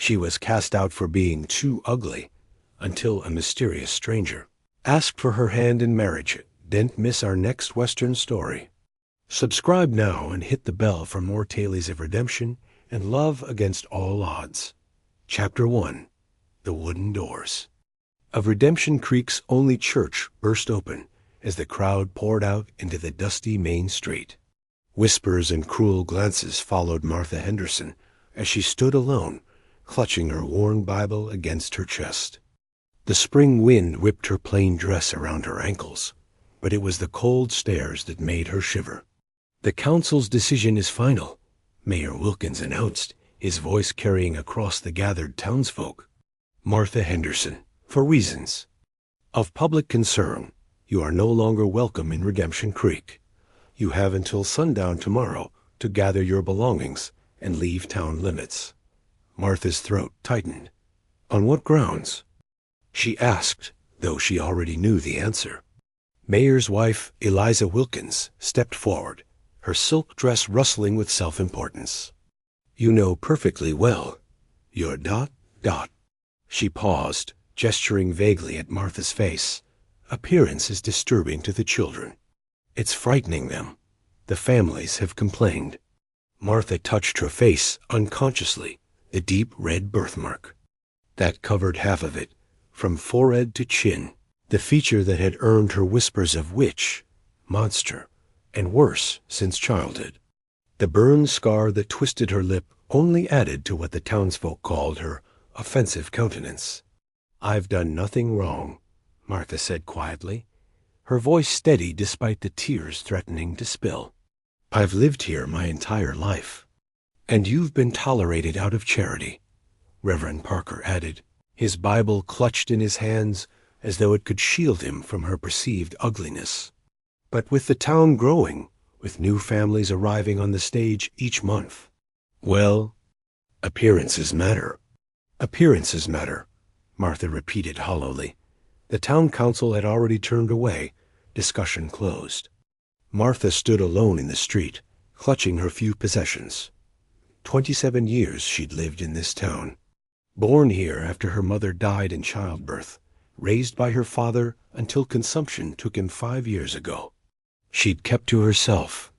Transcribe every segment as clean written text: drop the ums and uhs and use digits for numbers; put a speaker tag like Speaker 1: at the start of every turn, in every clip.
Speaker 1: She was cast out for being too ugly, until a mysterious stranger asked for her hand in marriage. Don't miss our next Western story. Subscribe now and hit the bell for more tales of redemption and love against all odds. Chapter 1. The Wooden Doors. Of Redemption Creek's only church burst open as the crowd poured out into the dusty main street. Whispers and cruel glances followed Martha Henderson as she stood alone, clutching her worn Bible against her chest. The spring wind whipped her plain dress around her ankles, but it was the cold stares that made her shiver. "The council's decision is final," Mayor Wilkins announced, his voice carrying across the gathered townsfolk. "Martha Henderson, for reasons of public concern, you are no longer welcome in Redemption Creek. You have until sundown tomorrow to gather your belongings and leave town limits." Martha's throat tightened. "On what grounds?" she asked, though she already knew the answer. Mayor's wife, Eliza Wilkins, stepped forward, her silk dress rustling with self-importance. "You know perfectly well. Your ... She paused, gesturing vaguely at Martha's face. "Appearance is disturbing to the children. It's frightening them. The families have complained." Martha touched her face unconsciously, the deep red birthmark. That covered half of it, from forehead to chin, the feature that had earned her whispers of witch, monster, and worse since childhood. The burn scar that twisted her lip only added to what the townsfolk called her offensive countenance. "I've done nothing wrong," Martha said quietly, her voice steady despite the tears threatening to spill. "I've lived here my entire life." "And you've been tolerated out of charity," Reverend Parker added, his Bible clutched in his hands as though it could shield him from her perceived ugliness. "But with the town growing, with new families arriving on the stage each month, well, appearances matter." "Appearances matter," Martha repeated hollowly. The town council had already turned away. Discussion closed. Martha stood alone in the street, clutching her few possessions. 27 years she'd lived in this town. Born here after her mother died in childbirth, raised by her father until consumption took him 5 years ago. She'd kept to herself,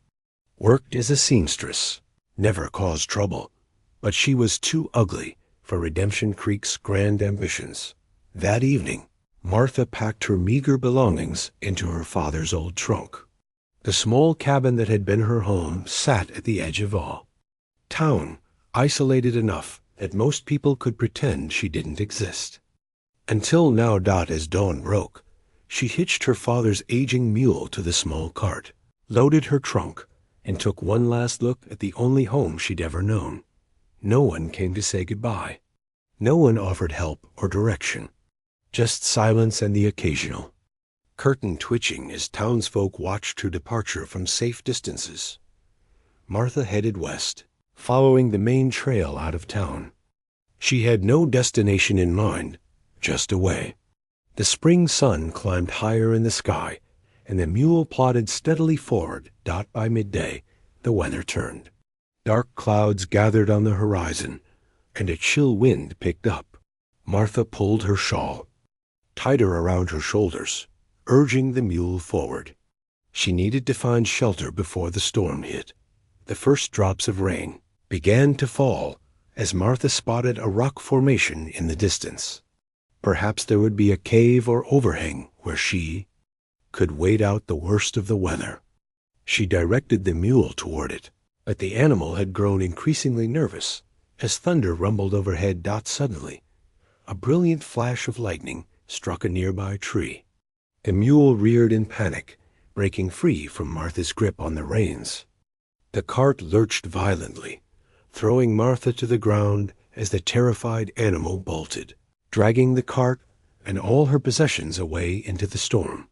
Speaker 1: worked as a seamstress, never caused trouble, but she was too ugly for Redemption Creek's grand ambitions. That evening, Martha packed her meager belongings into her father's old trunk. The small cabin that had been her home sat at the edge of all. Town, isolated enough that most people could pretend she didn't exist. Until now, as dawn broke, she hitched her father's aging mule to the small cart, loaded her trunk, and took one last look at the only home she'd ever known. No one came to say goodbye. No one offered help or direction. Just silence and the occasional curtain twitching as townsfolk watched her departure from safe distances. Martha headed west, following the main trail out of town. She had no destination in mind, just a way. The spring sun climbed higher in the sky, and the mule plodded steadily forward. By midday, the weather turned. Dark clouds gathered on the horizon, and a chill wind picked up. Martha pulled her shawl tighter around her shoulders, urging the mule forward. She needed to find shelter before the storm hit. The first drops of rain began to fall as Martha spotted a rock formation in the distance. Perhaps there would be a cave or overhang where she could wait out the worst of the weather. She directed the mule toward it, but the animal had grown increasingly nervous as thunder rumbled overhead. Suddenly, a brilliant flash of lightning struck a nearby tree. The mule reared in panic, breaking free from Martha's grip on the reins. The cart lurched violently, throwing Martha to the ground as the terrified animal bolted, dragging the cart and all her possessions away into the storm.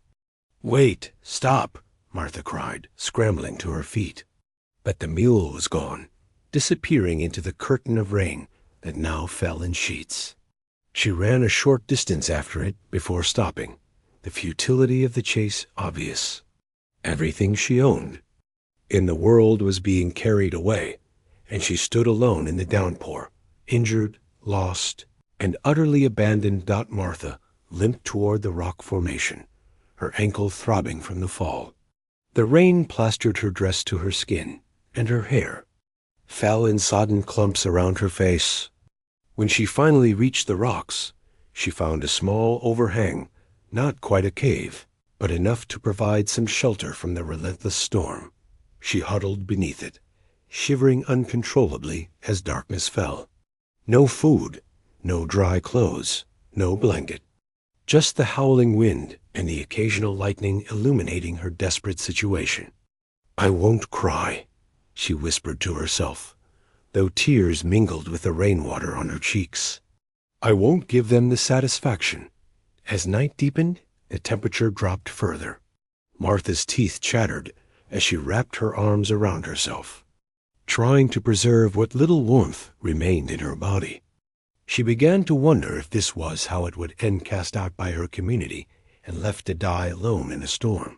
Speaker 1: "Wait! Stop!" Martha cried, scrambling to her feet. But the mule was gone, disappearing into the curtain of rain that now fell in sheets. She ran a short distance after it before stopping, the futility of the chase obvious. Everything she owned in the world was being carried away, and she stood alone in the downpour, injured, lost, and utterly abandoned. Martha limped toward the rock formation, her ankle throbbing from the fall. The rain plastered her dress to her skin, and her hair fell in sodden clumps around her face. When she finally reached the rocks, she found a small overhang, not quite a cave, but enough to provide some shelter from the relentless storm. She huddled beneath it, shivering uncontrollably as darkness fell. No food, no dry clothes, no blanket. Just the howling wind and the occasional lightning illuminating her desperate situation. "I won't cry," she whispered to herself, though tears mingled with the rainwater on her cheeks. "I won't give them the satisfaction." As night deepened, the temperature dropped further. Martha's teeth chattered as she wrapped her arms around herself, trying to preserve what little warmth remained in her body. She began to wonder if this was how it would end, cast out by her community and left to die alone in a storm.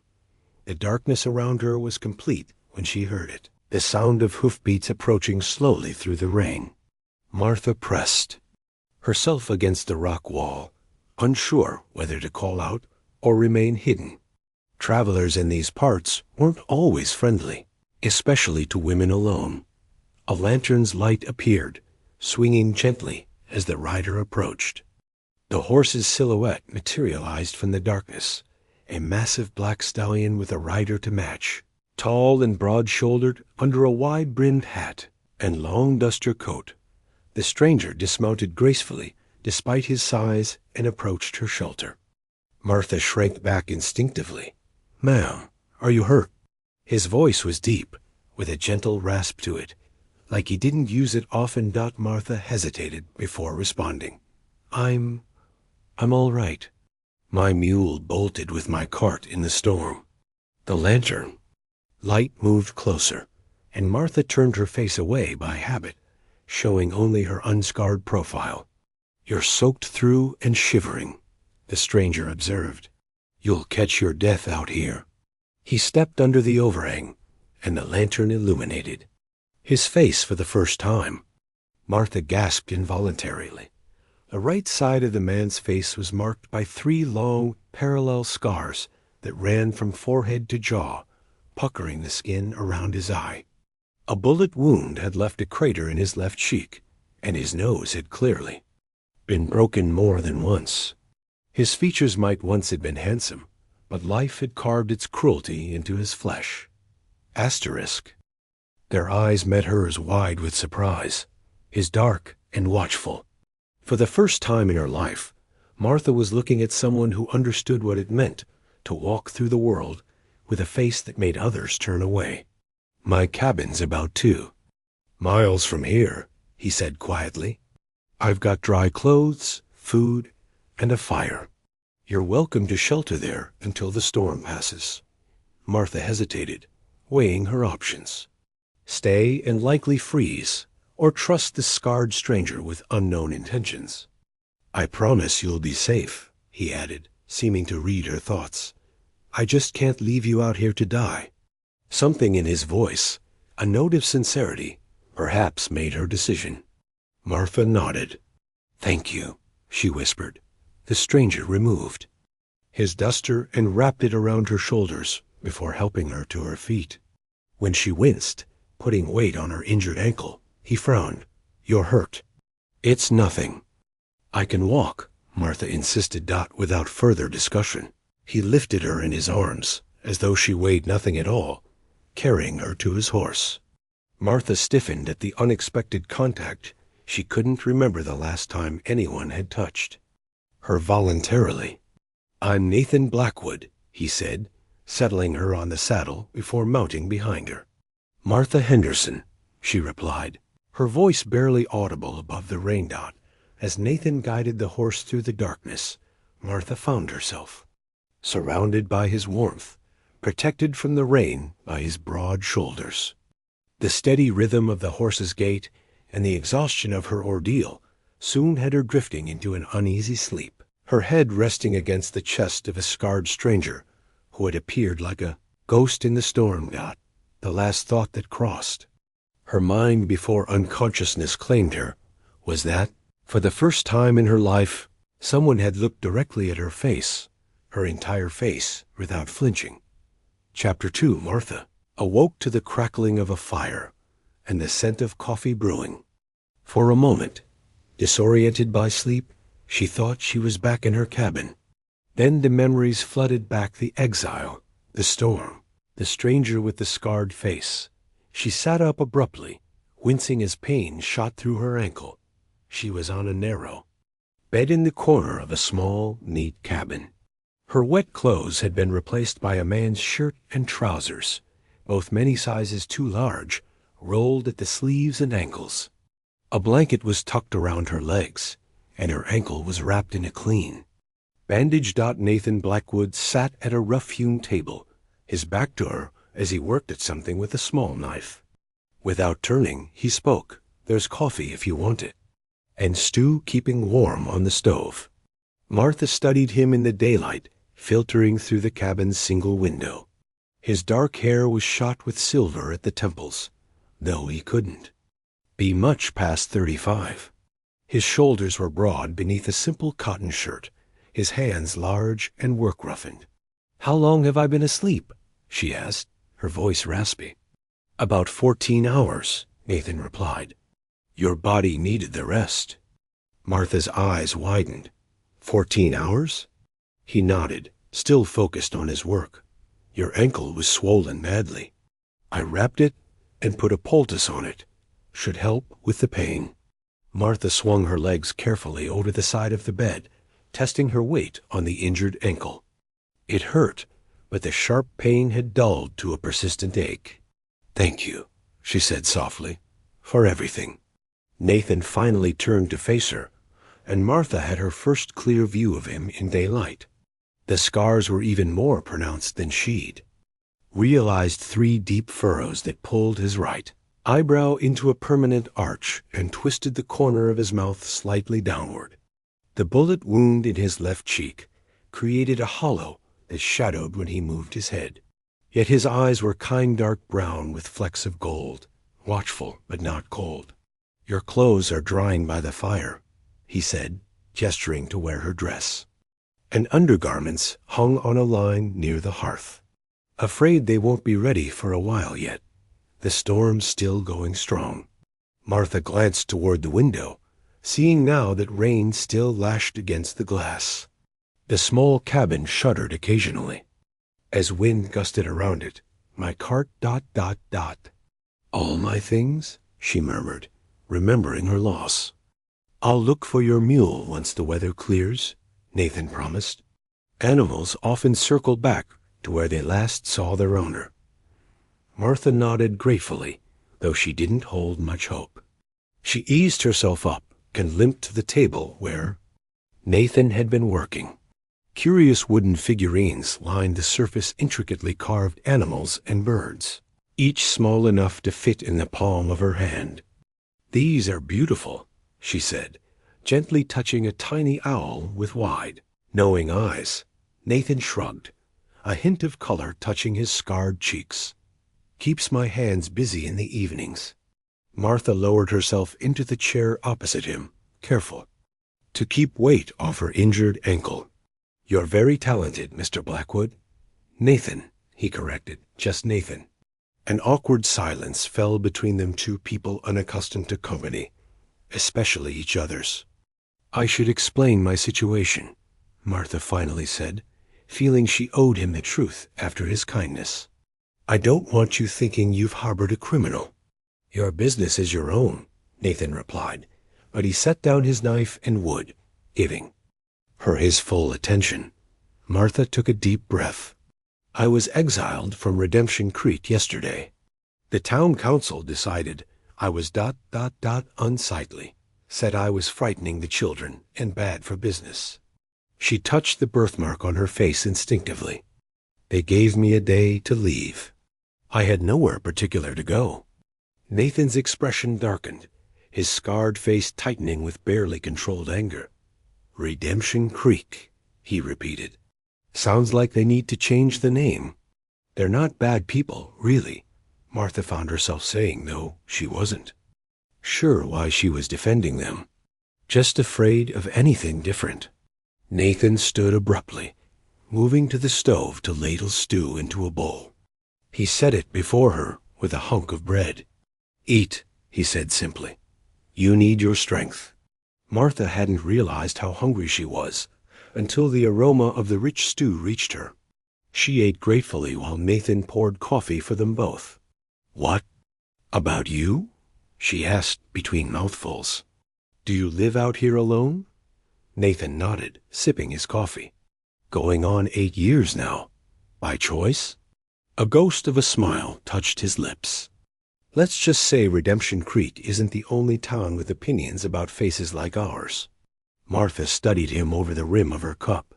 Speaker 1: The darkness around her was complete when she heard it, the sound of hoofbeats approaching slowly through the rain. Martha pressed herself against the rock wall, unsure whether to call out or remain hidden. Travelers in these parts weren't always friendly, especially to women alone. A lantern's light appeared, swinging gently as the rider approached. The horse's silhouette materialized from the darkness, a massive black stallion with a rider to match, tall and broad-shouldered under a wide-brimmed hat and long duster coat. The stranger dismounted gracefully despite his size and approached her shelter. Martha shrank back instinctively. "Ma'am, are you hurt?" His voice was deep, with a gentle rasp to it, like he didn't use it often. Martha hesitated before responding. I'm all right. My mule bolted with my cart in the storm." The lantern light moved closer, and Martha turned her face away by habit, showing only her unscarred profile. "You're soaked through and shivering," the stranger observed. "You'll catch your death out here." He stepped under the overhang, and the lantern illuminated his face for the first time. Martha gasped involuntarily. The right side of the man's face was marked by 3 long, parallel scars that ran from forehead to jaw, puckering the skin around his eye. A bullet wound had left a crater in his left cheek, and his nose had clearly been broken more than once. His features might once have been handsome, but life had carved its cruelty into his flesh. Asterisk. Their eyes met hers wide with surprise, his dark and watchful. For the first time in her life, Martha was looking at someone who understood what it meant to walk through the world with a face that made others turn away. "My cabin's about 2 miles from here," he said quietly. "I've got dry clothes, food, and a fire. You're welcome to shelter there until the storm passes." Martha hesitated, weighing her options. Stay and likely freeze, or trust the scarred stranger with unknown intentions. "I promise you'll be safe," he added, seeming to read her thoughts. "I just can't leave you out here to die." Something in his voice, a note of sincerity, perhaps made her decision. Martha nodded. "Thank you," she whispered. The stranger removed his duster and wrapped it around her shoulders before helping her to her feet. When she winced, putting weight on her injured ankle, he frowned. "You're hurt." "It's nothing. I can walk," Martha insisted. Without further discussion, he lifted her in his arms, as though she weighed nothing at all, carrying her to his horse. Martha stiffened at the unexpected contact she couldn't remember the last time anyone had touched her voluntarily. "I'm Nathan Blackwood," he said, settling her on the saddle before mounting behind her. "Martha Henderson," she replied, her voice barely audible above the rain dot. As Nathan guided the horse through the darkness, Martha found herself surrounded by his warmth, protected from the rain by his broad shoulders. The steady rhythm of the horse's gait and the exhaustion of her ordeal soon had her drifting into an uneasy sleep, her head resting against the chest of a scarred stranger who had appeared like a ghost in the storm. The last thought that crossed her mind before unconsciousness claimed her was that For the first time in her life, someone had looked directly at her entire face, without flinching. Chapter 2. Martha awoke to the crackling of a fire and the scent of coffee brewing. For a moment, disoriented by sleep, she thought she was back in her cabin. Then the memories flooded back: the exile, the storm, the stranger with the scarred face. She sat up abruptly, wincing as pain shot through her ankle. She was on a narrow bed in the corner of a small, neat cabin. Her wet clothes had been replaced by a man's shirt and trousers, both many sizes too large, rolled at the sleeves and ankles. A blanket was tucked around her legs, and her ankle was wrapped in a clean bandage. Nathan Blackwood sat at a rough-hewn table, his back to her as he worked at something with a small knife. Without turning, he spoke. "There's coffee if you want it, and stew keeping warm on the stove." Martha studied him in the daylight, filtering through the cabin's single window. His dark hair was shot with silver at the temples, though he couldn't be much past 35. His shoulders were broad beneath a simple cotton shirt, his hands large and work-roughened. "How long have I been asleep?" she asked, her voice raspy. "About 14 hours, Nathan replied. "Your body needed the rest." Martha's eyes widened. 14 hours? He nodded, still focused on his work. "Your ankle was swollen badly. I wrapped it and put a poultice on it. Should help with the pain." Martha swung her legs carefully over the side of the bed, testing her weight on the injured ankle. It hurt, but the sharp pain had dulled to a persistent ache. "Thank you," she said softly, "for everything." Nathan finally turned to face her, and Martha had her first clear view of him in daylight. The scars were even more pronounced than she'd realized: 3 deep furrows that pulled his right eyebrow into a permanent arch and twisted the corner of his mouth slightly downward. The bullet wound in his left cheek created a hollow that shadowed when he moved his head. Yet his eyes were kind dark brown with flecks of gold, watchful but not cold. "Your clothes are drying by the fire," he said, gesturing to where her dress and undergarments hung on a line near the hearth. "Afraid they won't be ready for a while yet. The storm's still going strong." Martha glanced toward the window, seeing now that rain still lashed against the glass. The small cabin shuddered occasionally as wind gusted around it. "My cart ... All my things?" she murmured, remembering her loss. "I'll look for your mule once the weather clears," Nathan promised. Animals often circle back to where they last saw their owner. Martha nodded gratefully, though she didn't hold much hope. She eased herself up and limped to the table where Nathan had been working. Curious wooden figurines lined the surface: intricately carved animals and birds, each small enough to fit in the palm of her hand. "These are beautiful," she said, gently touching a tiny owl with wide, knowing eyes. Nathan shrugged, a hint of color touching his scarred cheeks. "Keeps my hands busy in the evenings." Martha lowered herself into the chair opposite him, careful to keep weight off her injured ankle. "You're very talented, Mr. Blackwood." "Nathan," he corrected, "just Nathan." An awkward silence fell between them, two people unaccustomed to company, especially each other's. "I should explain my situation," Martha finally said, feeling she owed him the truth after his kindness. "I don't want you thinking you've harbored a criminal." "Your business is your own," Nathan replied, but he set down his knife and wood, giving her his full attention. Martha took a deep breath. "I was exiled from Redemption Creek yesterday. The town council decided I was ... unsightly, said I was frightening the children and bad for business." She touched the birthmark on her face instinctively. "They gave me a day to leave. I had nowhere particular to go." Nathan's expression darkened, his scarred face tightening with barely controlled anger. "Redemption Creek," he repeated. "Sounds like they need to change the name." "They're not bad people, really," Martha found herself saying, though she wasn't sure why she was defending them. just afraid of anything different. Nathan stood abruptly, moving to the stove to ladle stew into a bowl. He set it before her with a hunk of bread. "Eat," he said simply. "You need your strength." Martha hadn't realized how hungry she was until the aroma of the rich stew reached her. She ate gratefully while Nathan poured coffee for them both. "What? About you?" she asked between mouthfuls. "Do you live out here alone?" Nathan nodded, sipping his coffee. "Going on 8 years now. By choice?" A ghost of a smile touched his lips. "Let's just say Redemption Creek isn't the only town with opinions about faces like ours." Martha studied him over the rim of her cup.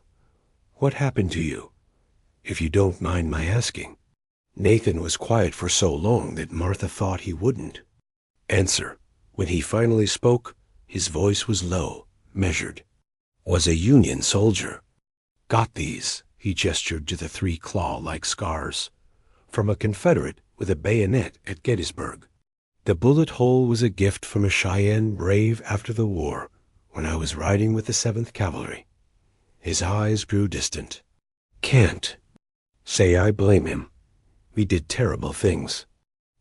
Speaker 1: "What happened to you, if you don't mind my asking?" Nathan was quiet for so long that Martha thought he wouldn't answer. When he finally spoke, his voice was low, measured. "Was a Union soldier. Got these," he gestured to the 3 claw-like scars, "from a Confederate with a bayonet at Gettysburg. The bullet hole was a gift from a Cheyenne brave after the war, when I was riding with the 7th Cavalry." His eyes grew distant. "Can't say I blame him. We did terrible things."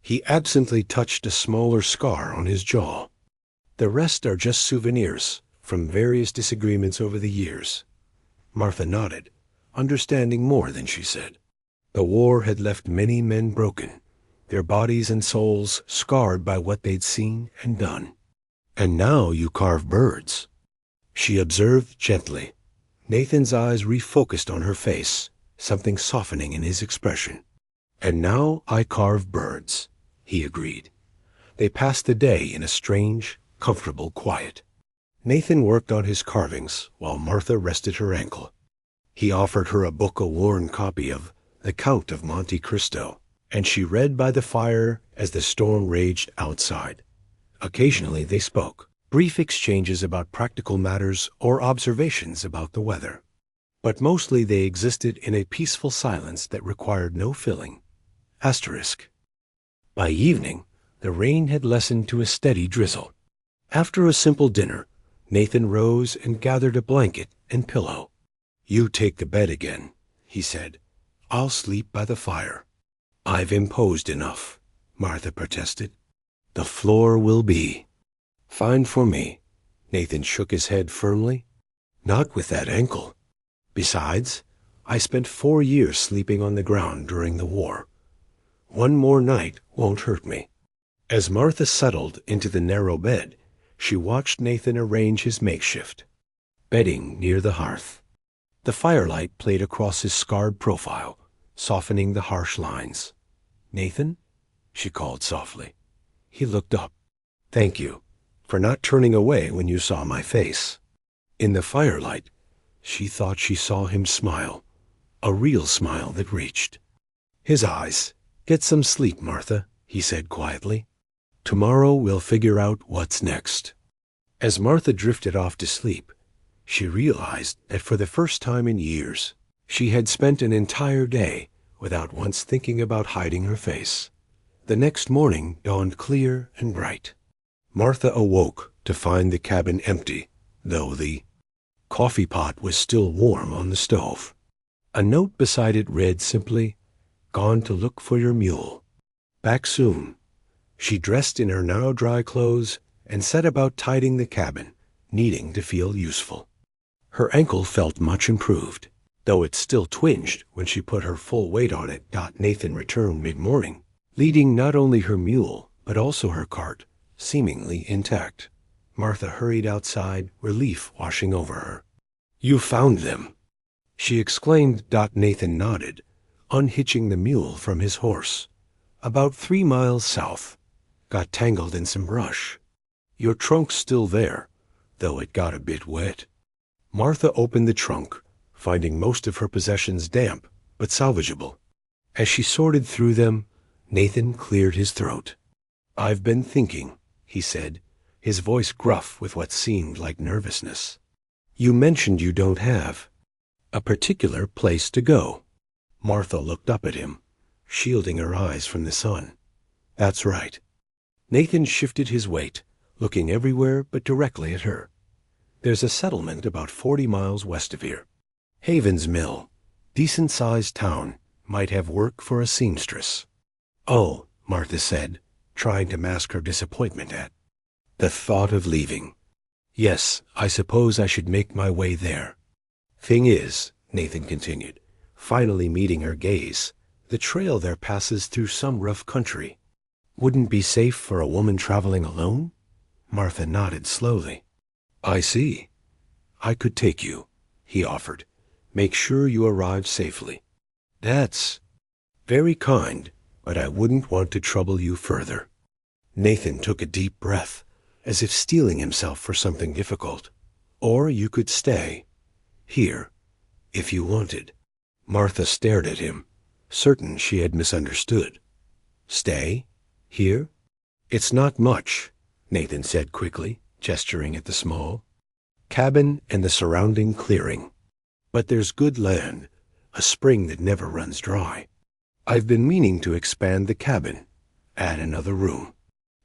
Speaker 1: He absently touched a smaller scar on his jaw. "The rest are just souvenirs from various disagreements over the years." Martha nodded, understanding more than she said. The war had left many men broken, their bodies and souls scarred by what they'd seen and done. "And now you carve birds," she observed gently. Nathan's eyes refocused on her face, something softening in his expression. "And now I carve birds," he agreed. They passed the day in a strange, comfortable quiet. Nathan worked on his carvings while Martha rested her ankle. He offered her a book, a worn copy of The Count of Monte Cristo, and she read by the fire as the storm raged outside. Occasionally they spoke, brief exchanges about practical matters or observations about the weather. But mostly they existed in a peaceful silence that required no filling. Asterisk. By evening, the rain had lessened to a steady drizzle. After a simple dinner, Nathan rose and gathered a blanket and pillow. "You take the bed again," he said. "I'll sleep by the fire." "I've imposed enough," Martha protested. "The floor will be fine for me." Nathan shook his head firmly. "Not with that ankle. Besides, I spent 4 years sleeping on the ground during the war. One more night won't hurt me." As Martha settled into the narrow bed, she watched Nathan arrange his makeshift bedding near the hearth. The firelight played across his scarred profile, softening the harsh lines. "Nathan?" she called softly. He looked up. "Thank you for not turning away when you saw my face." In the firelight, she thought she saw him smile, a real smile that reached. His eyes. "Get some sleep, Martha," he said quietly. "Tomorrow we'll figure out what's next." As Martha drifted off to sleep, she realized that for the first time in years, she had spent an entire day without once thinking about hiding her face. The next morning dawned clear and bright. Martha awoke to find the cabin empty, though the coffee pot was still warm on the stove. A note beside it read simply, "Gone to look for your mule. Back soon." She dressed in her now dry clothes and set about tidying the cabin, needing to feel useful. Her ankle felt much improved, though it still twinged when she put her full weight on it. Nathan returned mid-morning, leading not only her mule, but also her cart, seemingly intact. Martha hurried outside, relief washing over her. "You found them," she exclaimed. Nathan nodded, unhitching the mule from his horse. "About 3 miles south. Got tangled in some brush. Your trunk's still there, though it got a bit wet." Martha opened the trunk, finding most of her possessions damp but salvageable. As she sorted through them, Nathan cleared his throat. "I've been thinking," he said, his voice gruff with what seemed like nervousness. "You mentioned you don't have a particular place to go." Martha looked up at him, shielding her eyes from the sun. "That's right." Nathan shifted his weight, looking everywhere but directly at her. There's a settlement about 40 miles west of here. Haven's Mill. Decent-sized town. Might have work for a seamstress." "Oh," Martha said, trying to mask her disappointment at the thought of leaving. "Yes, I suppose I should make my way there. Thing is," Nathan continued, finally meeting her gaze, "the trail there passes through some rough country. Wouldn't be safe for a woman traveling alone?" Martha nodded slowly. "I see. I could take you," he offered. "Make sure you arrive safely." "That's very kind, but I wouldn't want to trouble you further." Nathan took a deep breath, as if steeling himself for something difficult. "Or you could stay here, if you wanted." Martha stared at him, certain she had misunderstood. "Stay? Here?" "It's not much," Nathan said quickly, gesturing at the small cabin and the surrounding clearing. "But there's good land, a spring that never runs dry. I've been meaning to expand the cabin, add another room."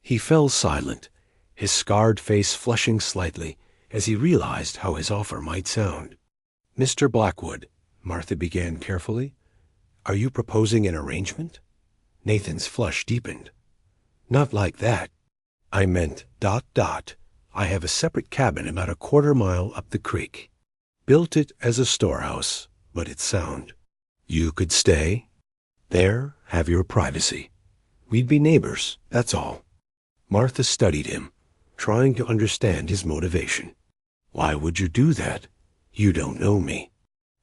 Speaker 1: He fell silent, his scarred face flushing slightly as he realized how his offer might sound. "Mr. Blackwood," Martha began carefully, "are you proposing an arrangement?" Nathan's flush deepened. "Not like that. I meant ... I have a separate cabin about a quarter-mile up the creek. Built it as a storehouse, but it's sound. You could stay there, have your privacy. We'd be neighbors, that's all." Martha studied him, trying to understand his motivation. "Why would you do that? You don't know me."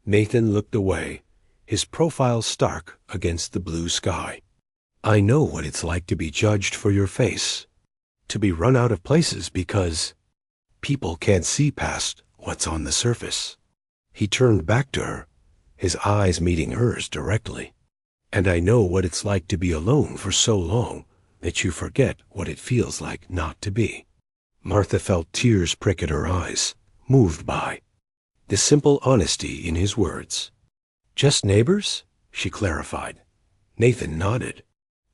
Speaker 1: Nathan looked away, his profile stark against the blue sky. "I know what it's like to be judged for your face, to be run out of places because people can't see past what's on the surface." He turned back to her, his eyes meeting hers directly. "And I know what it's like to be alone for so long that you forget what it feels like not to be." Martha felt tears prick at her eyes, moved by the simple honesty in his words. "Just neighbors?" she clarified. Nathan nodded.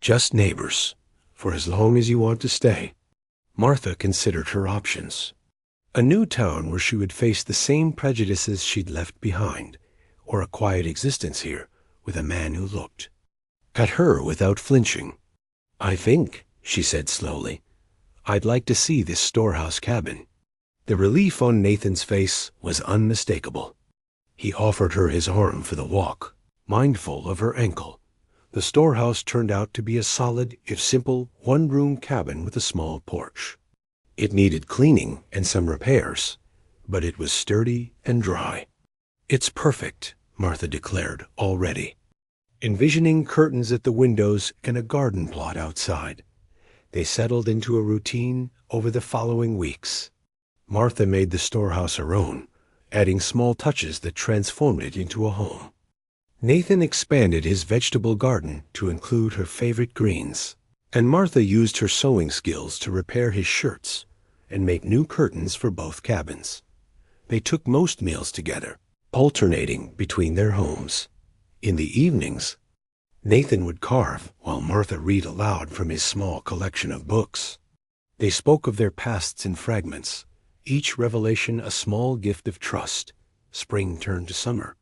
Speaker 1: "Just neighbors, for as long as you want to stay." Martha considered her options. A new town where she would face the same prejudices she'd left behind, or a quiet existence here with a man who looked at her without flinching. "I think," she said slowly, "I'd like to see this storehouse cabin." The relief on Nathan's face was unmistakable. He offered her his arm for the walk, mindful of her ankle. The storehouse turned out to be a solid, if simple, one-room cabin with a small porch. It needed cleaning and some repairs, but it was sturdy and dry. "It's perfect," Martha declared already, envisioning curtains at the windows and a garden plot outside. They settled into a routine over the following weeks. Martha made the storehouse her own, adding small touches that transformed it into a home. Nathan expanded his vegetable garden to include her favorite greens, and Martha used her sewing skills to repair his shirts and make new curtains for both cabins. They took most meals together, alternating between their homes. In the evenings, Nathan would carve while Martha read aloud from his small collection of books. They spoke of their pasts in fragments, each revelation a small gift of trust. Spring turned to summer.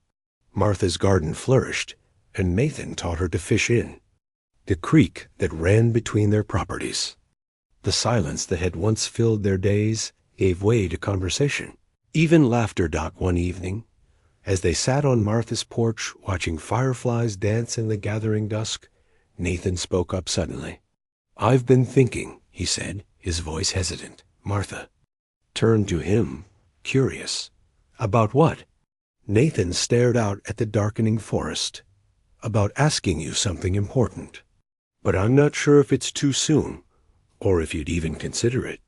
Speaker 1: Martha's garden flourished, and Nathan taught her to fish in the creek that ran between their properties. The silence that had once filled their days gave way to conversation, even laughter. One evening, as they sat on Martha's porch watching fireflies dance in the gathering dusk, Nathan spoke up suddenly. "I've been thinking," he said, his voice hesitant. Martha turned to him, curious. "About what?" Nathan stared out at the darkening forest. "About asking you something important. But I'm not sure if it's too soon, or if you'd even consider it."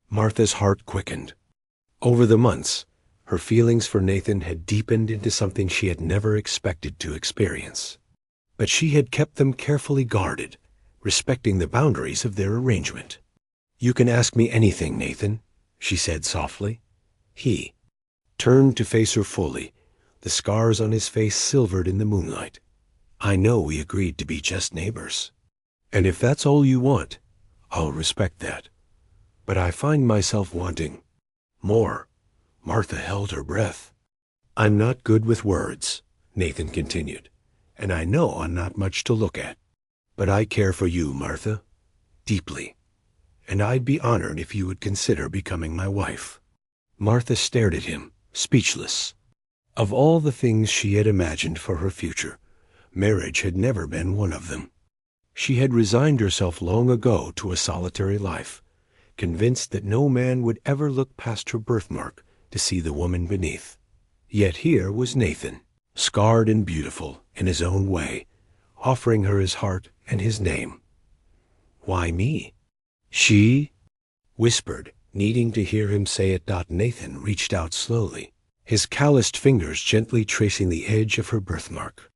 Speaker 1: Martha's heart quickened. Over the months, her feelings for Nathan had deepened into something she had never expected to experience. But she had kept them carefully guarded, respecting the boundaries of their arrangement. "You can ask me anything, Nathan," she said softly. He turned to face her fully, the scars on his face silvered in the moonlight. "I know we agreed to be just neighbors. And if that's all you want, I'll respect that. But I find myself wanting more, Martha held her breath. "I'm not good with words," Nathan continued, "and I know I'm not much to look at. But I care for you, Martha, deeply, and I'd be honored if you would consider becoming my wife." Martha stared at him, speechless. Of all the things she had imagined for her future, marriage had never been one of them. She had resigned herself long ago to a solitary life, convinced that no man would ever look past her birthmark to see the woman beneath. Yet here was Nathan, scarred and beautiful in his own way, offering her his heart and his name. "Why me?" she whispered, needing to hear him say it. Nathan reached out slowly, his calloused fingers gently tracing the edge of her birthmark.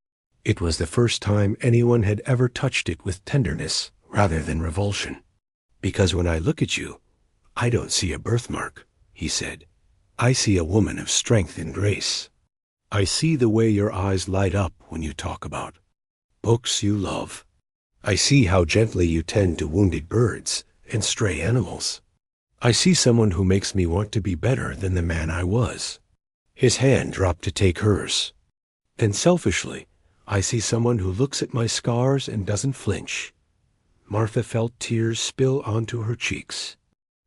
Speaker 1: It was the first time anyone had ever touched it with tenderness rather than revulsion. "Because when I look at you, I don't see a birthmark," he said. "I see a woman of strength and grace. I see the way your eyes light up when you talk about books you love. I see how gently you tend to wounded birds and stray animals. I see someone who makes me want to be better than the man I was." His hand dropped to take hers. "And selfishly, I see someone who looks at my scars and doesn't flinch." Martha felt tears spill onto her cheeks.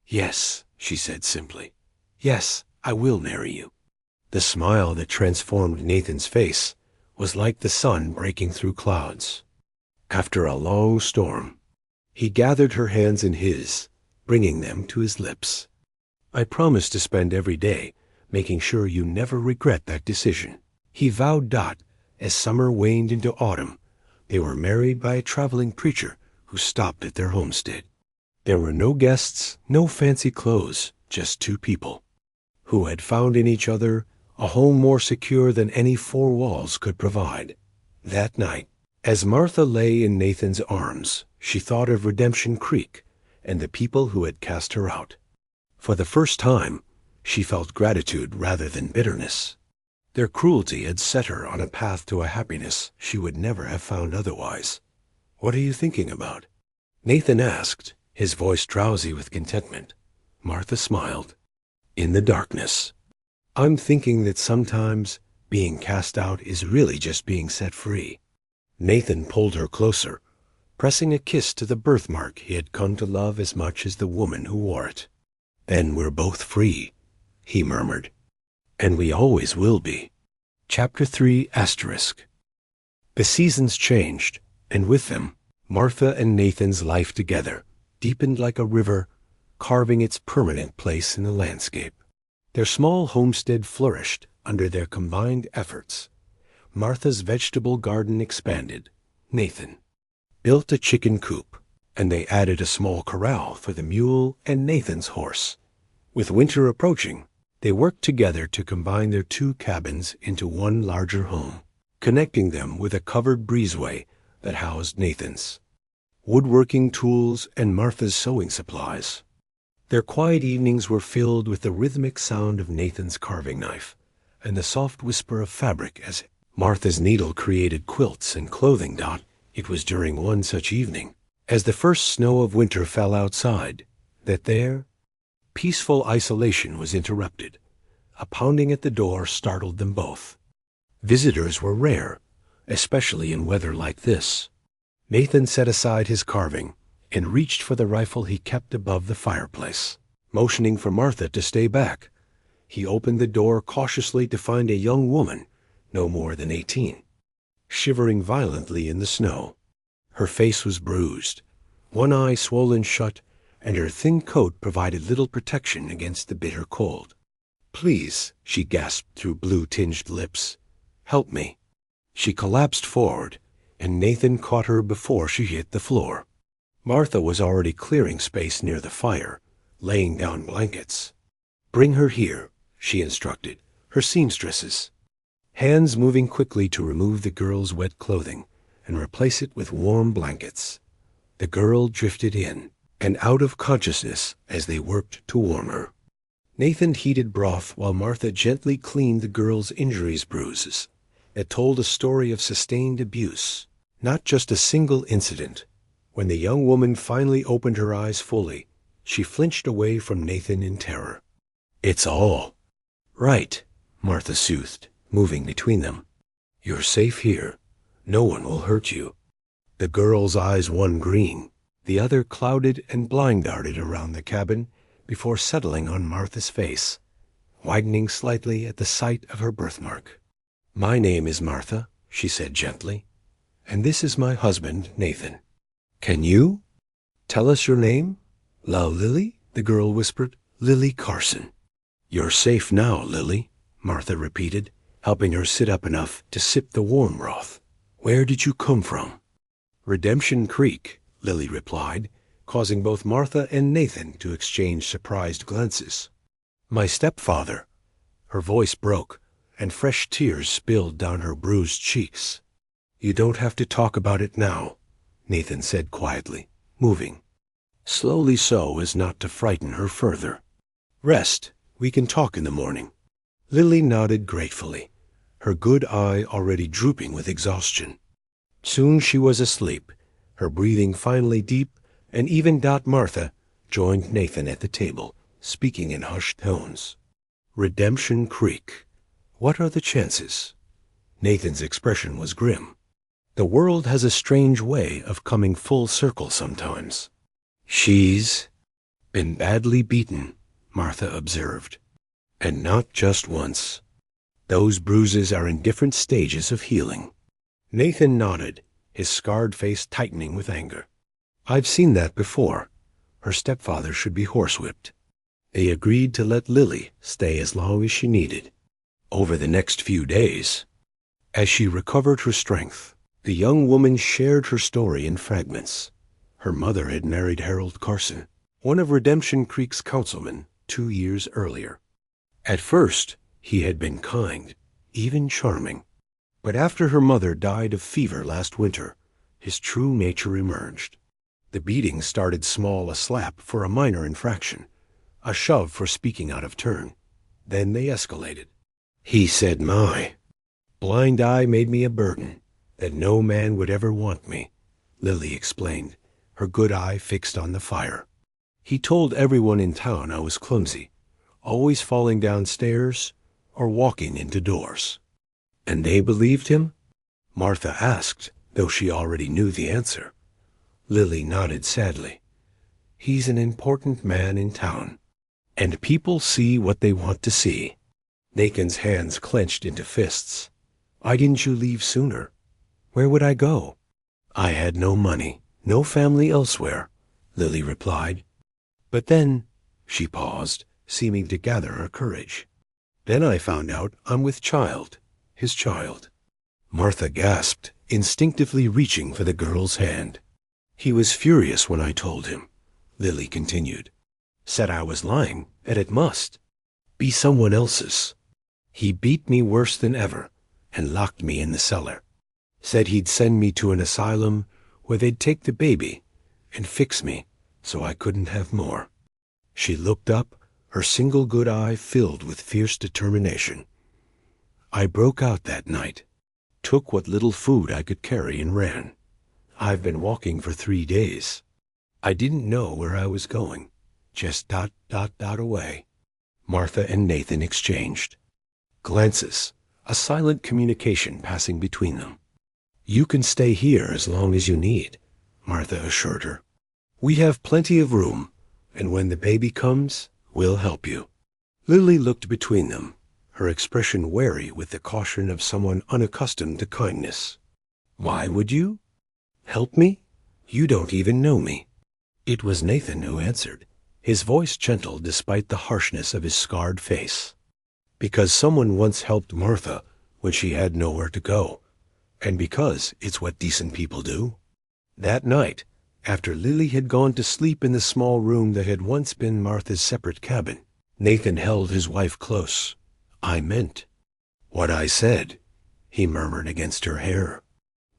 Speaker 1: "Yes," she said simply. "Yes, I will marry you." The smile that transformed Nathan's face was like the sun breaking through clouds. After a long storm, he gathered her hands in his, bringing them to his lips. "I promise to spend every day making sure you never regret that decision," he vowed. As summer waned into autumn, they were married by a traveling preacher who stopped at their homestead. There were no guests, no fancy clothes, just two people who had found in each other a home more secure than any four walls could provide. That night, as Martha lay in Nathan's arms, she thought of Redemption Creek and the people who had cast her out. For the first time, she felt gratitude rather than bitterness. Their cruelty had set her on a path to a happiness she would never have found otherwise. "What are you thinking about?" Nathan asked, his voice drowsy with contentment. Martha smiled. "In the darkness, I'm thinking that sometimes being cast out is really just being set free." Nathan pulled her closer, pressing a kiss to the birthmark he had come to love as much as the woman who wore it. "Then we're both free," he murmured. "And we always will be." Chapter 3 *. The seasons changed, and with them, Martha and Nathan's life together deepened like a river, carving its permanent place in the landscape. Their small homestead flourished under their combined efforts. Martha's vegetable garden expanded. Nathan built a chicken coop, and they added a small corral for the mule and Nathan's horse. With winter approaching, they worked together to combine their two cabins into one larger home, connecting them with a covered breezeway that housed Nathan's woodworking tools and Martha's sewing supplies. Their quiet evenings were filled with the rhythmic sound of Nathan's carving knife and the soft whisper of fabric as Martha's needle created quilts and clothing. It was during one such evening, as the first snow of winter fell outside, that their peaceful isolation was interrupted. A pounding at the door startled them both. Visitors were rare, especially in weather like this. Nathan set aside his carving and reached for the rifle he kept above the fireplace. Motioning for Martha to stay back, he opened the door cautiously to find a young woman, no more than 18, shivering violently in the snow. Her face was bruised, one eye swollen shut, and her thin coat provided little protection against the bitter cold. "Please," she gasped through blue-tinged lips, "help me." She collapsed forward, and Nathan caught her before she hit the floor. Martha was already clearing space near the fire, laying down blankets. "Bring her here," she instructed, her seamstresses, hands moving quickly to remove the girl's wet clothing and replace it with warm blankets. The girl drifted in and out of consciousness as they worked to warm her. Nathan heated broth while Martha gently cleaned the girl's bruises that told a story of sustained abuse, not just a single incident. When the young woman finally opened her eyes fully, she flinched away from Nathan in terror. "It's all Right, Martha soothed, moving between them. You're safe here. No one will hurt you. The girl's eyes one green, the other clouded and blind-darted around the cabin before settling on Martha's face, widening slightly at the sight of her birthmark. My name is Martha, she said gently, and this is my husband, Nathan. Can you tell us your name? Lily, the girl whispered. Lily Carson. You're safe now, Lily, Martha repeated, helping her sit up enough to sip the warm broth. Where did you come from? Redemption Creek, Lily replied, causing both Martha and Nathan to exchange surprised glances. My stepfather. Her voice broke, and fresh tears spilled down her bruised cheeks. You don't have to talk about it now, Nathan said quietly, moving. Slowly so as not to frighten her further. Rest. We can talk in the morning. Lily nodded gratefully, her good eye already drooping with exhaustion. Soon she was asleep, her breathing finally deep, and even Martha joined Nathan at the table, speaking in hushed tones. Redemption Creek. What are the chances? Nathan's expression was grim. The world has a strange way of coming full circle sometimes. She's been badly beaten, Martha observed. And not just once. Those bruises are in different stages of healing. Nathan nodded, his scarred face tightening with anger. I've seen that before. Her stepfather should be horsewhipped. They agreed to let Lily stay as long as she needed. Over the next few days, as she recovered her strength, the young woman shared her story in fragments. Her mother had married Harold Carson, one of Redemption Creek's councilmen, 2 years earlier. At first, he had been kind, even charming. But after her mother died of fever last winter, his true nature emerged. The beating started small, a slap for a minor infraction, a shove for speaking out of turn. Then they escalated. He said my blind eye made me a burden, that no man would ever want me, Lily explained, her good eye fixed on the fire. He told everyone in town I was clumsy, always falling downstairs or walking into doors. And they believed him? Martha asked, though she already knew the answer. Lily nodded sadly. He's an important man in town, and people see what they want to see. Nathan's hands clenched into fists. Why didn't you leave sooner? Where would I go? I had no money, no family elsewhere, Lily replied. But then, she paused, seeming to gather her courage. Then I found out I'm with child, his child. Martha gasped, instinctively reaching for the girl's hand. He was furious when I told him, Lily continued. Said I was lying, and it must be someone else's. He beat me worse than ever and locked me in the cellar. Said he'd send me to an asylum where they'd take the baby and fix me so I couldn't have more. She looked up, her single good eye filled with fierce determination. I broke out that night, took what little food I could carry and ran. I've been walking for 3 days. I didn't know where I was going, just ... away. Martha and Nathan exchanged glances, a silent communication passing between them. You can stay here as long as you need, Martha assured her. We have plenty of room, and when the baby comes, we'll help you. Lily looked between them, her expression wary with the caution of someone unaccustomed to kindness. Why would you? Help me? You don't even know me. It was Nathan who answered, his voice gentle despite the harshness of his scarred face. Because someone once helped Martha when she had nowhere to go, and because it's what decent people do. That night, after Lily had gone to sleep in the small room that had once been Martha's separate cabin, Nathan held his wife close. I meant what I said, he murmured against her hair.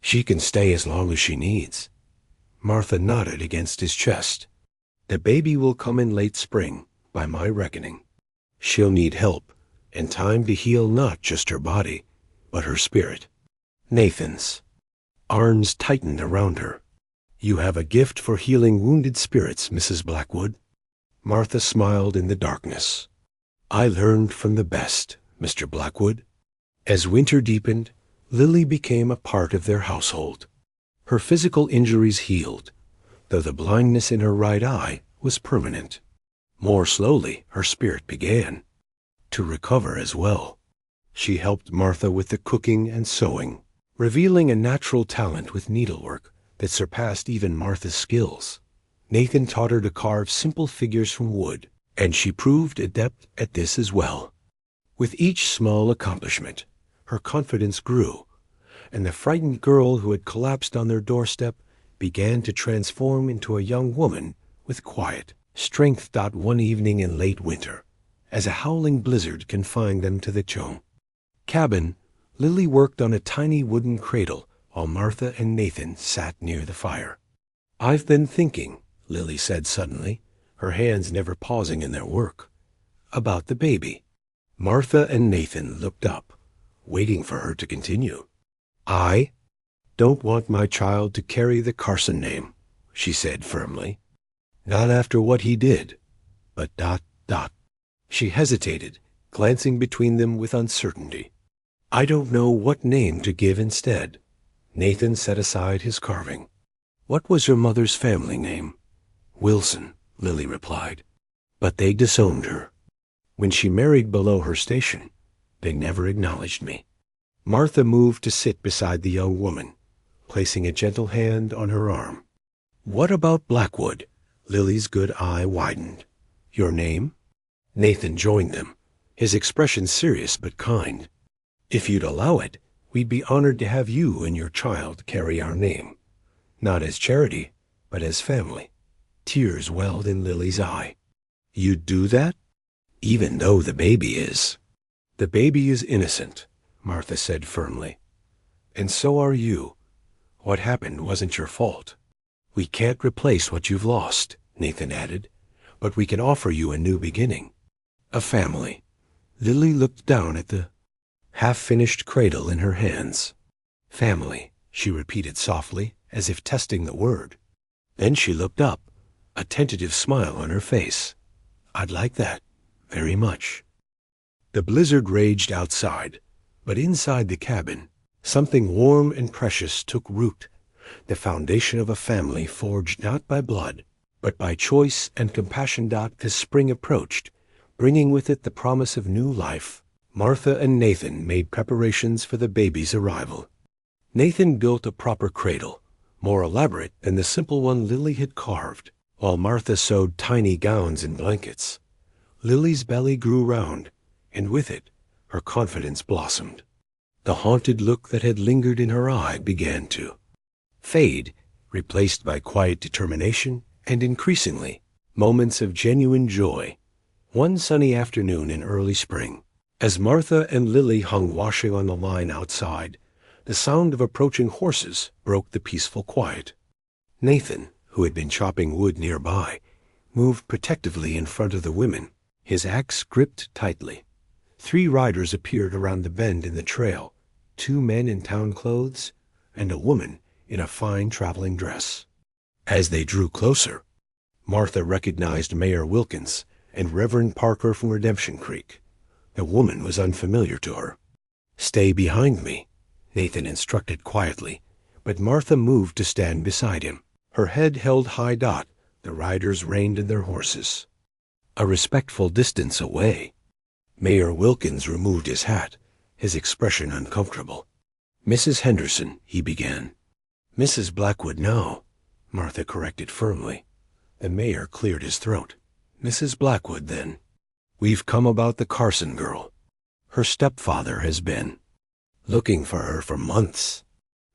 Speaker 1: She can stay as long as she needs. Martha nodded against his chest. The baby will come in late spring, by my reckoning. She'll need help, and time to heal not just her body, but her spirit. Nathan's arms tightened around her. You have a gift for healing wounded spirits, Mrs. Blackwood. Martha smiled in the darkness. I learned from the best, Mr. Blackwood. As winter deepened, Lily became a part of their household. Her physical injuries healed, though the blindness in her right eye was permanent. More slowly, her spirit began to recover as well. She helped Martha with the cooking and sewing, revealing a natural talent with needlework that surpassed even Martha's skills. Nathan taught her to carve simple figures from wood, and she proved adept at this as well. With each small accomplishment, her confidence grew, and the frightened girl who had collapsed on their doorstep began to transform into a young woman with quiet strength. One evening in late winter, as a howling blizzard confined them to the cabin, Lily worked on a tiny wooden cradle while Martha and Nathan sat near the fire. "I've been thinking," Lily said suddenly, her hands never pausing in their work, "about the baby." Martha and Nathan looked up, waiting for her to continue. "I don't want my child to carry the Carson name," she said firmly. "Not after what he did, but ... She hesitated, glancing between them with uncertainty. "I don't know what name to give instead." Nathan set aside his carving. "What was your mother's family name?" "Wilson," Lily replied. "But they disowned her. When she married below her station, they never acknowledged me." Martha moved to sit beside the young woman, placing a gentle hand on her arm. "What about Blackwood?" Lily's good eye widened. "Your name?" Nathan joined them, his expression serious but kind. "If you'd allow it, we'd be honored to have you and your child carry our name. Not as charity, but as family." Tears welled in Lily's eye. "You'd do that?" "Even though the baby is." "The baby is innocent," Martha said firmly. "And so are you. What happened wasn't your fault." "We can't replace what you've lost," Nathan added, "but we can offer you a new beginning. A family." Lily looked down at the half-finished cradle in her hands. "Family," she repeated softly, as if testing the word. Then she looked up, a tentative smile on her face. "I'd like that, very much." The blizzard raged outside, but inside the cabin, something warm and precious took root, the foundation of a family forged not by blood, but by choice and compassion. As spring approached, bringing with it the promise of new life, Martha and Nathan made preparations for the baby's arrival. Nathan built a proper cradle, more elaborate than the simple one Lily had carved, while Martha sewed tiny gowns and blankets. Lily's belly grew round, and with it, her confidence blossomed. The haunted look that had lingered in her eye began to fade, replaced by quiet determination and, increasingly, moments of genuine joy. One sunny afternoon in early spring, as Martha and Lily hung washing on the line outside, the sound of approaching horses broke the peaceful quiet. Nathan, who had been chopping wood nearby, moved protectively in front of the women, his axe gripped tightly. 3 riders appeared around the bend in the trail, 2 men in town clothes, and a woman in a fine traveling dress. As they drew closer, Martha recognized Mayor Wilkins and Reverend Parker from Redemption Creek. The woman was unfamiliar to her. "Stay behind me," Nathan instructed quietly, but Martha moved to stand beside him. Her head held high. The riders reined in their horses. A respectful distance away, Mayor Wilkins removed his hat, his expression uncomfortable. "Mrs. Henderson," he began. "Mrs. Blackwood now," Martha corrected firmly. The mayor cleared his throat. "Mrs. Blackwood, then. We've come about the Carson girl. Her stepfather has been looking for her for months."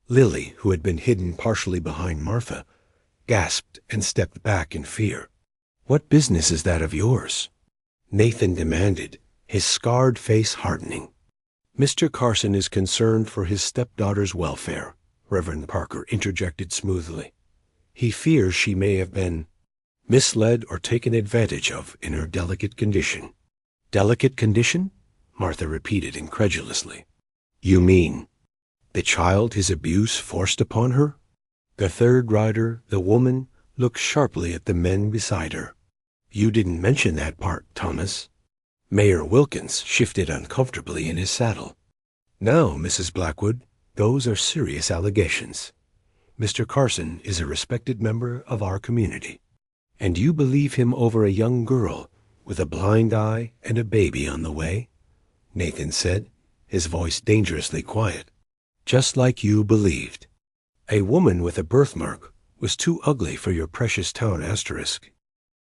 Speaker 1: Lily, who had been hidden partially behind Martha, gasped and stepped back in fear. "What business is that of yours?" Nathan demanded, his scarred face hardening. "Mr. Carson is concerned for his stepdaughter's welfare," Reverend Parker interjected smoothly. "He fears she may have been misled or taken advantage of in her delicate condition." "Delicate condition?" Martha repeated incredulously. "You mean the child his abuse forced upon her?" The third rider, the woman, looked sharply at the men beside her. "You didn't mention that part, Thomas." Mayor Wilkins shifted uncomfortably in his saddle. "Now, Mrs. Blackwood, those are serious allegations. Mr. Carson is a respected member of our community, and you believe him over a young girl with a blind eye and a baby on the way," Nathan said, his voice dangerously quiet. "Just like you believed. A woman with a birthmark was too ugly for your precious town asterisk.